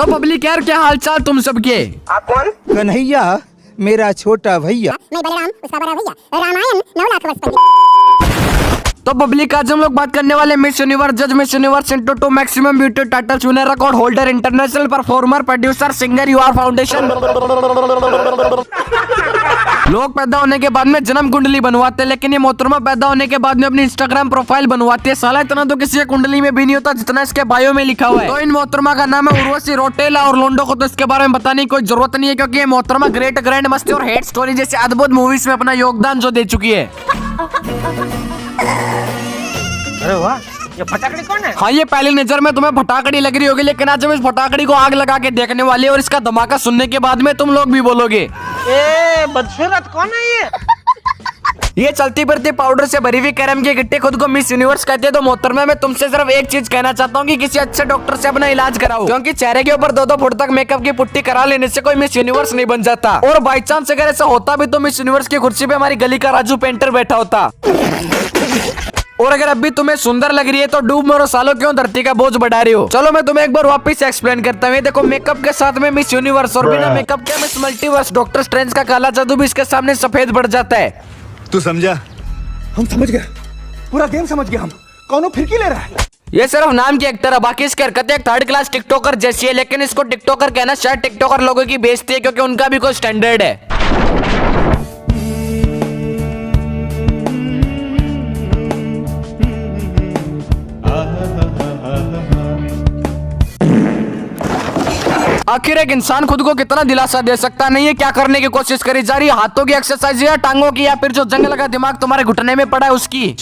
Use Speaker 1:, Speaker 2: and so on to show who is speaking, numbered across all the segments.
Speaker 1: तो पब्लिक यार, क्या हालचाल तुम सबके?
Speaker 2: आप कौन?
Speaker 3: कन्हैया मेरा छोटा भैया।
Speaker 4: मैं बलराम उसका बड़ा भैया। रामायण 9 लाख वर्ष पहले।
Speaker 1: तो पब्लिक आज हम लोग बात करने वाले मिस यूनिवर्स, जज Miss Universe into 2 maximum beauty titles winner, record holder, international performer, producer, singer, UR foundation. लोग पैदा होने के बाद में जन्म कुंडली बनवाते हैं, लेकिन ये मोहतरमा पैदा होने के बाद में अपनी इंस्टाग्राम प्रोफाइल बनवाती है। साला इतना तो किसी कुंडली में भी नहीं होता जितना इसके बायो में लिखा हुआ है। तो इन मोहतरमा का नाम है उर्वशी रौटेला, और लोंडो को तो इसके बारे में बताने की कोई जरूरत नहीं है, क्योंकि ये मोहतरमा ग्रेट ग्रैंड मस्ती और हेट स्टोरी जैसे अद्भुत मूवीज में अपना योगदान जो दे चुकी है।
Speaker 2: अरे वाह, ये फटाकड़ी कौन है?
Speaker 1: हाँ, ये पहली नजर में तुम्हें फटाकड़ी लग रही होगी, लेकिन आज हम इस फटाकड़ी को आग लगा के देखने वाले हैं, और इसका धमाका सुनने के बाद में तुम लोग भी बोलोगे
Speaker 2: ए बदसूरत कौन है ये?
Speaker 1: ये चलती फिरती पाउडर से भरी हुई कैरम की गिट्टी खुद को मिस यूनिवर्स कहते हैं। तो मोहतरमा मैं तुमसे सिर्फ एक चीज कहना चाहता हूँ कि किसी अच्छे डॉक्टर से अपना इलाज कराओ, क्योंकि चेहरे के ऊपर 2-2 फुट तक मेकअप की पुट्टी करा लेने से कोई मिस यूनिवर्स नहीं बन जाता। और बाई चांस अगर ऐसा होता भी तो मिस यूनिवर्स की कुर्सी पे हमारी गली का राजू पेंटर बैठा होता। और अगर अभी तुम्हें सुंदर लग रही है तो डूब मरो सालों, क्यों धरती का बोझ बढ़ा रही हो। चलो मैं तुम्हें एक बार वापस एक्सप्लेन करता हूँ। देखो, मेकअप के साथ में मिस यूनिवर्स, और बिना मेकअप के मिस मल्टीवर्स। डॉक्टर स्ट्रेंज का काला जादू भी इसके सामने सफेद पड़ जाता है।
Speaker 3: तू समझा? हम समझ गए, पूरा गेम समझ गए हम। कौन फिरकी ले रहा है?
Speaker 1: ये सिर्फ नाम की एक्टर है, बाकी इसकी हरकतें एक 3rd क्लास टिकटॉकर जैसी है। लेकिन इसको टिकटॉकर कहना शायद टिकटॉकर लोगों की बेइज्जती है, क्योंकि उनका भी कोई स्टैंडर्ड है। आखिर एक इंसान खुद को कितना दिलासा दे सकता नहीं है, क्या करने की कोशिश करी जा रही है? हाथों की एक्सरसाइज या टांगों की, या फिर जो जंग लगा दिमाग तुम्हारे घुटने में पड़ा है उसकी?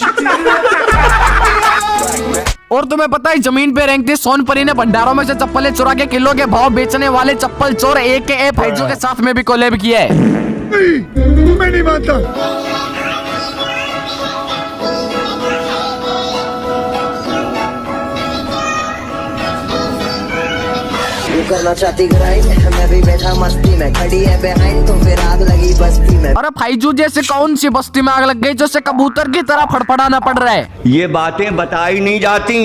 Speaker 1: और तुम्हें पता है जमीन पे रेंगती सोनपरी ने भंडारों में से चप्पलें चुरा के किलो के भाव बेचने वाले चप्पल चोर AKA फैजू के साथ में भी कोलैब किया है।
Speaker 3: मैं नहीं मानता।
Speaker 5: करना चाहती ग्राइंड, मैं भी बैठा मस्ती में, खड़ी है बिहाइंड तो फिर आग लगी बस्ती में।
Speaker 1: अरे फैजू जैसे कौन सी बस्ती में आग लग गई जैसे कबूतर की तरह फड़फड़ाना पड़ रहा है?
Speaker 6: ये बातें बताई नहीं जाती,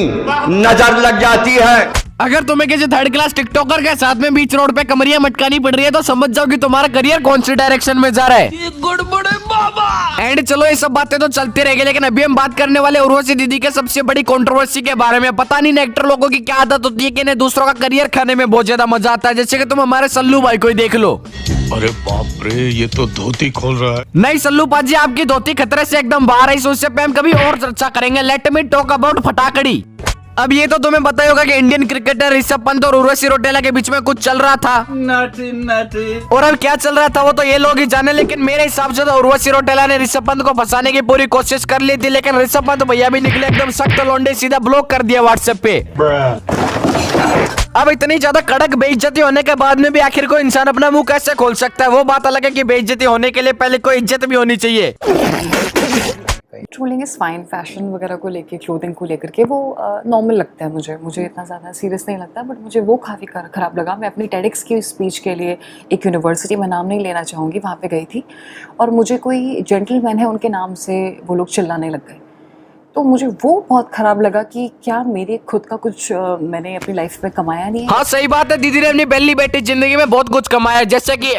Speaker 6: नजर लग जाती है।
Speaker 1: अगर तुम्हें किसी 3rd क्लास टिकटॉकर के साथ में बीच रोड पे कमरिया मटकानी पड़ रही है तो समझ जाओ कि तुम्हारा करियर कौन सी डायरेक्शन में जा रहा है। ये गड़बड़ है बाबा। एंड चलो, ये सब बातें तो चलती रहेगी, लेकिन अभी हम बात करने वाले उर्वशी दीदी के सबसे बड़ी कंट्रोवर्सी के बारे में। पता नहीं एक्टर लोगों की क्या आदत होती है कि इन्हें दूसरों का करियर खाने में बहुत ज्यादा मजा आता है। जैसे कि तुम हमारे सल्लू भाई को ही देख लो।
Speaker 7: अरे बाप रे, ये तो धोती खोल रहा है।
Speaker 1: नहीं सल्लू पाजी, आपकी धोती खतरे से एकदम बाहर है, उससे पे हम कभी और चर्चा करेंगे। लेट मी टॉक अबाउट फटाकड़ी। अब ये तो तुम्हें पता होगा कि इंडियन क्रिकेटर ऋषभ पंत और उर्वशी रौटेला के बीच में कुछ चल रहा था। और अब क्या चल रहा था वो तो ये लोग ही जाने, लेकिन मेरे हिसाब से तो उर्वशी रौटेला ने ऋषभ पंत को फंसाने की पूरी कोशिश कर ली थी, लेकिन ऋषभ पंत भैया भी निकले एकदम सख्त लौंडे, सीधा ब्लॉक कर दिया व्हाट्सएप पे। अब इतनी ज्यादा कड़क बेइज्जती होने के बाद में भी आखिर कोई इंसान अपना मुंह कैसे खोल सकता है? वो बात अलग है कि बेइज्जती होने के लिए पहले कोई इज्जत भी होनी चाहिए।
Speaker 8: ट्रोलिंग इज़ फाइन, फैशन वगैरह को लेके, क्लोथिंग को लेकर के वो नॉर्मल लगता है मुझे इतना ज़्यादा सीरियस नहीं लगता, बट मुझे वो काफ़ी ख़राब लगा। मैं अपनी TEDx की स्पीच के लिए एक यूनिवर्सिटी में नाम नहीं लेना चाहूँगी, वहाँ पे गई थी, और मुझे कोई जेंटलमैन है उनके नाम से वो लोग चिल्लाने लग गए। तो मुझे वो बहुत खराब लगा कि क्या मेरे खुद का कुछ मैंने अपनी लाइफ में कमाया नहीं है।
Speaker 1: हाँ सही बात है, दीदी ने अपनी पहली बेटी जिंदगी में बहुत कुछ कमाया है, जैसे कि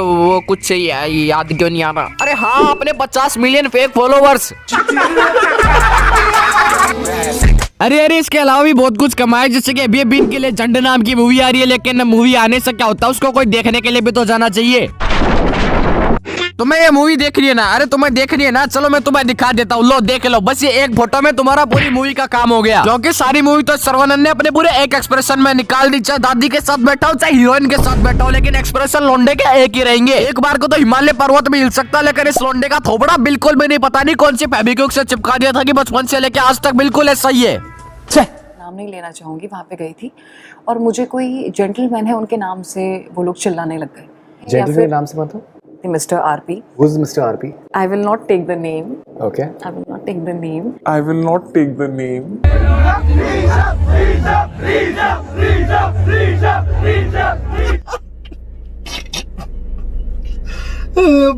Speaker 1: वो कुछ याद क्यों नहीं आ रहा। अरे हाँ, अपने 50 मिलियन फेक फॉलोवर्स। अरे इसके अलावा भी बहुत कुछ कमाया, जैसे कि अभी इनके लिए झंड नाम की मूवी आ रही है, लेकिन मूवी आने से क्या होता है, उसको कोई देखने के लिए भी तो जाना चाहिए। तुम्हें ये मूवी देख रही है ना? अरे तुम्हें देख रही है ना? चलो मैं तुम्हें दिखा देता हूँ, लो देख लो। बस ये एक फोटो में तुम्हारा पूरी मूवी का काम हो गया, क्योंकि सारी मूवी तो सर्वानंद ने अपने पूरे एक एक्सप्रेशन में निकाल दी। चाहे दादी के साथ बैठा हो, चाहे हीरोइन के साथ बैठा हो, लेकिन एक्सप्रेशन लोंडे के एक ही रहेंगे। एक बार को तो हिमालय पर्वत भी हिल सकता, लेकिन इस लोंडे का थोबड़ा बिल्कुल भी नहीं, पता नहीं कौन सी फेविक्विक से चिपका दिया था कि बचपन से लेके आज तक बिल्कुल ऐसा ही है।
Speaker 8: नाम नहीं लेना चाहूँगी, वहाँ पे गई थी, और मुझे कोई जेंटलमैन है उनके नाम से वो लोग चिल्लाने लग गए।
Speaker 9: जेंटलमैन नाम से मतलब?
Speaker 8: Mr. RP.
Speaker 9: Who's Mr. RP?
Speaker 8: I will not take the name.
Speaker 9: Okay.
Speaker 8: I will not take the name.
Speaker 7: I will not take the name.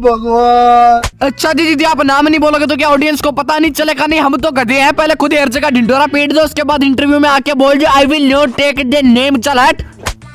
Speaker 3: भगवान।
Speaker 1: अच्छा दीदी, आप नाम नहीं बोलोगे तो क्या ऑडियंस को पता नहीं चलेगा? नहीं, हम तो गधे हैं, पहले खुद हर जगह ढिंडोरा पीट दो, उसके बाद इंटरव्यू में आके बोल दो I will not take the name. चल हट।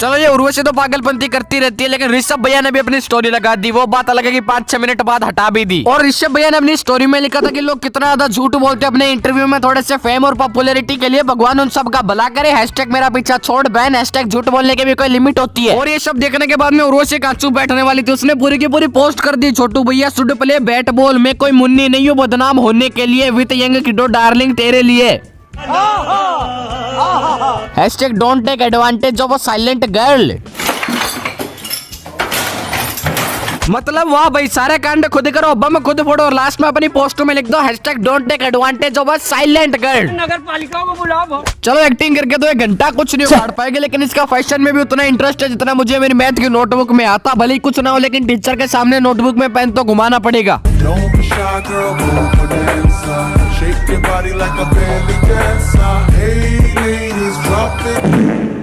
Speaker 1: चलो ये उर्वशी तो पागलपंती करती रहती है, लेकिन ऋषभ भैया ने भी अपनी स्टोरी लगा दी। वो बात अलग है कि 5-6 मिनट बाद हटा भी दी। और ऋषभ भैया ने अपनी स्टोरी में लिखा था कि लोग कितना ज्यादा झूठ बोलते हैं अपने इंटरव्यू में थोड़े से फेम और पॉपुलैरिटी के लिए। भगवान उन सब का भला करे। हैशटैग मेरा पीछा छोड़ बैन। हैशटैग झूठ बोलने की भी कोई लिमिट होती है। और ये सब देखने के बाद में उर्वशी कांचू बैठने वाली थी, उसने पूरी की पूरी पोस्ट कर दी, छोटू भैया शुड प्ले बैट बॉल। मैं कोई मुन्नी नहीं हूँ बदनाम होने के लिए। विथ यंग किडो डार्लिंग तेरे लिए। Hashtag don't take advantage of a silent girl. मतलब वाह भाई, सारे कांड खुद करो, बम खुद फोड़ो और लास्ट में अपनी पोस्ट में लिख दो hashtag don't take advantage of a silent girl.
Speaker 2: नगर पालिका को बुलाओ।
Speaker 1: चलो एक्टिंग करके तो 1 घंटा कुछ नहीं उखाड़ पाएंगे, लेकिन इसका फैशन में भी उतना इंटरेस्ट है जितना मुझे मेरी मैथ की नोटबुक में आता। भले ही कुछ ना हो, लेकिन टीचर के सामने नोटबुक में पेन तो घुमाना पड़ेगा।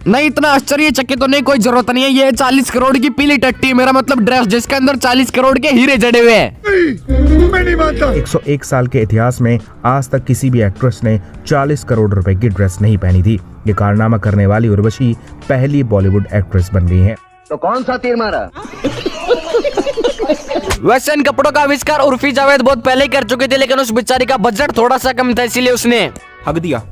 Speaker 1: नहीं, इतना आश्चर्यचकित तो नहीं, कोई जरूरत नहीं है। ये 40 करोड़ की पीली टट्टी, मेरा मतलब ड्रेस, जिसके अंदर 40 करोड़ के हीरे जड़े हुए हैं।
Speaker 7: मैं नहीं मानता।
Speaker 10: 101 साल के इतिहास में आज तक किसी भी एक्ट्रेस ने 40 करोड़ रुपए की ड्रेस नहीं पहनी थी। ये कारनामा करने वाली उर्वशी पहली बॉलीवुड एक्ट्रेस बन गई है।
Speaker 5: तो कौन सा तीर मारा?
Speaker 1: वैसे इन कपड़ों का आविष्कार उर्फी जावेद बहुत पहले ही कर चुकी थी, लेकिन उस बेचारी का बजट थोड़ा सा कम था, इसीलिए उसने हक दिया।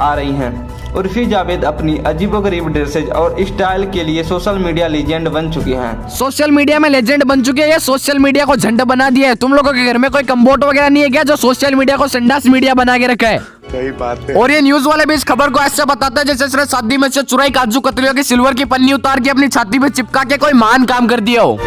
Speaker 11: आ रही हैं। उर्फी जावेद अपनी अजीबोगरीब ड्रेसेज और स्टाइल के लिए सोशल मीडिया लेजेंड बन चुकी हैं।
Speaker 1: सोशल मीडिया में लेजेंड बन चुकी है, ये सोशल मीडिया को झंडा बना दिया है। तुम लोगों के घर में कोई कम्बोट वगैरह नहीं है क्या जो सोशल मीडिया को संडास मीडिया बना के रखा है?
Speaker 7: सही बात है।
Speaker 1: और ये न्यूज वाले भी इस खबर को ऐसे बताते हैं जैसे इसने शादी में से चुराई काजू कतलियों की सिल्वर की पन्नी उतार के अपनी छाती पे चिपका के कोई महान काम कर दिया हो।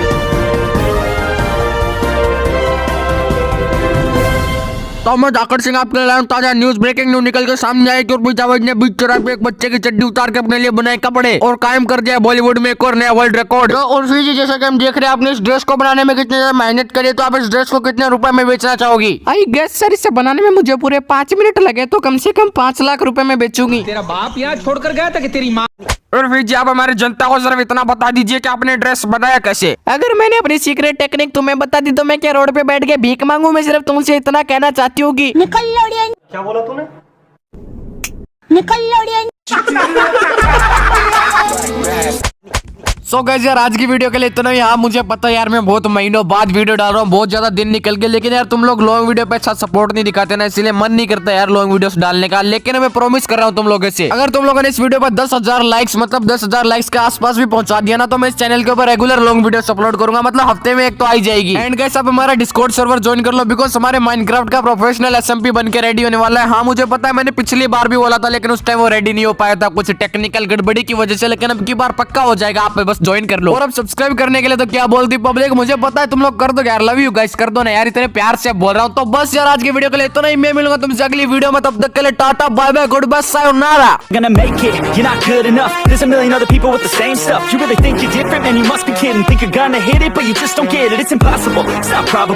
Speaker 1: तो मैं जाकर सिंह आपके लिए ताजा न्यूज ब्रेकिंग न्यूज निकल के सामने आई कि उर्फी जावेद ने बीच चौराहे पे एक बच्चे की चड्डी उतार के अपने लिए बनाए कपड़े और कायम कर दिया बॉलीवुड में एक और नया वर्ल्ड रिकॉर्ड। तो उर्फी जी, जैसा कि हम देख रहे हैं, आपने इस ड्रेस को बनाने में कितनी ज्यादा मेहनत करी, तो आप इस ड्रेस को कितने रुपए में बेचना चाहोगी? आई गेस सर, इसे बनाने में मुझे पूरे 5 मिनट लगे, तो कम से कम 5 लाख रुपए में बेचूंगी।
Speaker 2: तेरा बाप यहाँ छोड़कर गया था कि तेरी माँ?
Speaker 1: उर्फी जी, आप हमारी जनता को सिर्फ इतना बता दीजिए कि आपने ड्रेस बनाया कैसे। अगर मैंने अपनी सीक्रेट टेक्निक तुम्हें बता दी तो मैं क्या रोड पे बैठ के भीख मांगू? मैं सिर्फ तुमसे इतना कहना चाहती हूँ कि
Speaker 2: क्या बोला तूने?
Speaker 1: सो गाइस यार, आज की वीडियो के लिए इतना ही। हाँ, मुझे पता है यार, मैं बहुत महीनों बाद वीडियो डाल रहा हूँ, बहुत ज्यादा दिन निकल गए, लेकिन यार तुम लोग लॉन्ग वीडियो पे अच्छा सपोर्ट नहीं दिखाते ना, इसलिए मन नहीं करता यार लॉन्ग वीडियोस डालने का। लेकिन मैं प्रॉमिस कर रहा हूँ तुम लोगों से, अगर तुम लोगों ने इस वीडियो पर 10,000 लाइक्स, मतलब 10,000 लाइक्स के आसपास भी पहुंचा दिया ना, तो मैं इस चैनल के ऊपर रेगुलर लॉन्ग वीडियोस अपलोड करूंगा। मतलब हफ्ते में एक तो आई जाएगी। एंड गाइस, आप हमारा डिस्कॉर्ड सर्वर ज्वाइन कर लो, बिकॉज हमारे माइनक्राफ्ट का प्रोफेशनल SMP बन के रेडी होने वाला है। हाँ, मुझे पता है, मैंने पिछली बार भी बोला था, लेकिन उस टाइम वो रेडी नहीं हो पाया था कुछ टेक्निकल गड़बड़ी की वजह से, लेकिन अब की बार पक्का हो जाएगा। आप बस ज्वाइन कर लो। और अब सब्सक्राइब करने के लिए तो क्या बोलती पब्लिक, मुझे पता है तुम लोग कर दो यार। लव यू गाइस, कर दो ना यार, इतने प्यार से बोल रहा हूँ। तो बस यार, आज की वीडियो के लिए इतना ही। मैं मिलूंगा तुमसे अगली वीडियो में, तब तक के लिए tata bye bye goodbye सायोनारा।
Speaker 12: Gonna make it, you're not good enough. There's a million other people with the same stuff. You really think you're different, man? You must be kidding. Think you're gonna hit it, but you just don't get it. It's impossible, it's not probable.